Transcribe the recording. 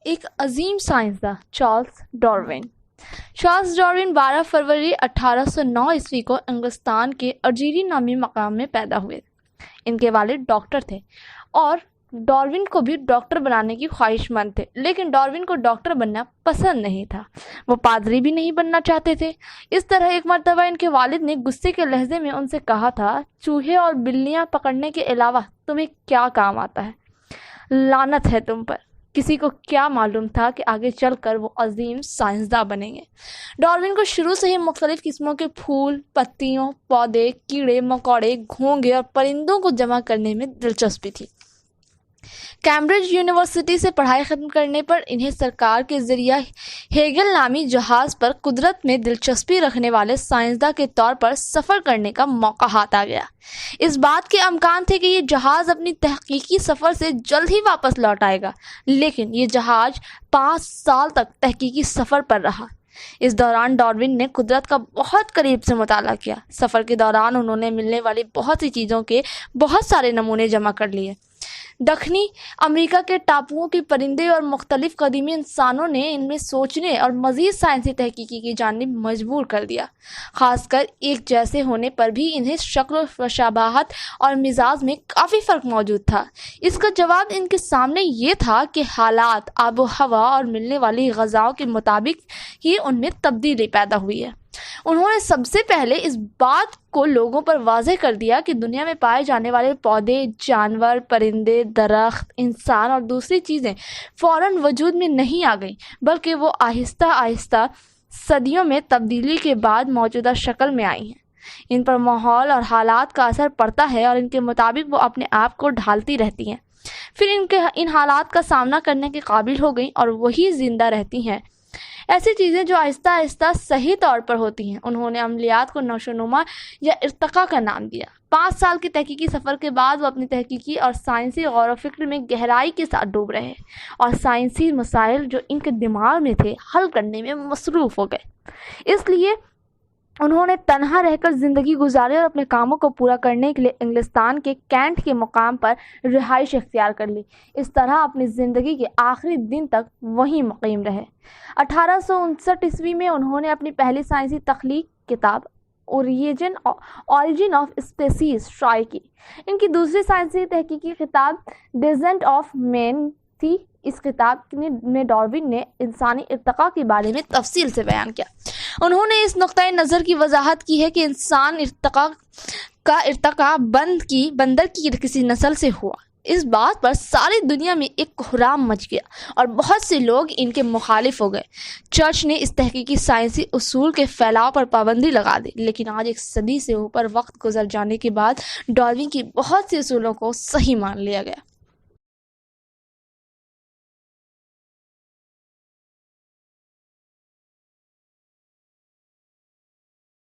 ایک عظیم سائنسداں Charles Darwin 12 فروری 1809 عیسوی کو انگلستان کے ارجیری نامی مقام میں پیدا ہوئے۔ ان کے والد ڈاکٹر تھے اور ڈارون کو بھی ڈاکٹر بنانے کی خواہش مند تھے، لیکن ڈارون کو ڈاکٹر بننا پسند نہیں تھا۔ وہ پادری بھی نہیں بننا چاہتے تھے۔ اس طرح ایک مرتبہ ان کے والد نے غصے کے لہجے میں ان سے کہا تھا، چوہے اور بلیاں پکڑنے کے علاوہ تمہیں کیا کام آتا ہے؟ لعنت ہے تم پر۔ کسی کو کیا معلوم تھا کہ آگے چل کر وہ عظیم سائنسداں بنیں گے۔ ڈارون کو شروع سے ہی مختلف قسموں کے پھول، پتیوں، پودے، کیڑے مکوڑے، گھونگھے اور پرندوں کو جمع کرنے میں دلچسپی تھی۔ کیمبرج یونیورسٹی سے پڑھائی ختم کرنے پر انہیں سرکار کے ذریعہ ہیگل نامی جہاز پر قدرت میں دلچسپی رکھنے والے سائنسداں کے طور پر سفر کرنے کا موقع ہاتھ آ گیا۔ اس بات کے امکان تھے کہ یہ جہاز اپنی تحقیقی سفر سے جلد ہی واپس لوٹ آئے گا، لیکن یہ جہاز 5 سال تک تحقیقی سفر پر رہا۔ اس دوران ڈارون نے قدرت کا بہت قریب سے مطالعہ کیا۔ سفر کے دوران انہوں نے ملنے والی بہت سی چیزوں کے بہت سارے نمونے جمع کر لیے۔ دکھنی امریکہ کے ٹاپوؤں کے پرندے اور مختلف قدیمی انسانوں نے ان میں سوچنے اور مزید سائنسی تحقیقی کی جانب مجبور کر دیا۔ خاص کر ایک جیسے ہونے پر بھی انہیں شکل و شباہت اور مزاج میں کافی فرق موجود تھا۔ اس کا جواب ان کے سامنے یہ تھا کہ حالات، آب و ہوا اور ملنے والی غذاؤں کے مطابق ہی ان میں تبدیلی پیدا ہوئی ہے۔ انہوں نے سب سے پہلے اس بات کو لوگوں پر واضح کر دیا کہ دنیا میں پائے جانے والے پودے، جانور، پرندے، درخت، انسان اور دوسری چیزیں فوراً وجود میں نہیں آ گئیں، بلکہ وہ آہستہ آہستہ صدیوں میں تبدیلی کے بعد موجودہ شکل میں آئی ہیں۔ ان پر ماحول اور حالات کا اثر پڑتا ہے اور ان کے مطابق وہ اپنے آپ کو ڈھالتی رہتی ہیں، پھر ان حالات کا سامنا کرنے کے قابل ہو گئیں اور وہی زندہ رہتی ہیں۔ ایسی چیزیں جو آہستہ آہستہ صحیح طور پر ہوتی ہیں۔ انہوں نے عملیات کو نشوونما یا ارتقاء کا نام دیا۔ 5 سال کے تحقیقی سفر کے بعد وہ اپنی تحقیقی اور سائنسی غور و فکر میں گہرائی کے ساتھ ڈوب رہے اور سائنسی مسائل جو ان کے دماغ میں تھے حل کرنے میں مصروف ہو گئے۔ اس لیے انہوں نے تنہا رہ کر زندگی گزاری اور اپنے کاموں کو پورا کرنے کے لیے انگلستان کے کینٹ کے مقام پر رہائش اختیار کر لی۔ اس طرح اپنی زندگی کے آخری دن تک وہیں مقیم رہے۔ 1859 عیسوی میں انہوں نے اپنی پہلی سائنسی تخلیق کتاب اوریجن آف اسپیسیز شائع کی۔ ان کی دوسری سائنسی تحقیقی کتاب ڈیسنٹ آف مین تھی۔ اس کتاب میں ڈارون نے انسانی ارتقاء کے بارے میں تفصیل سے بیان کیا۔ انہوں نے اس نقطۂ نظر کی وضاحت کی ہے کہ انسان کا ارتقاء بندر کی کسی نسل سے ہوا۔ اس بات پر ساری دنیا میں ایک کوہرام مچ گیا اور بہت سے لوگ ان کے مخالف ہو گئے۔ چرچ نے اس تحقیقی سائنسی اصول کے پھیلاؤ پر پابندی لگا دی، لیکن آج ایک صدی سے اوپر وقت گزر جانے کے بعد ڈارون کی بہت سے اصولوں کو صحیح مان لیا گیا۔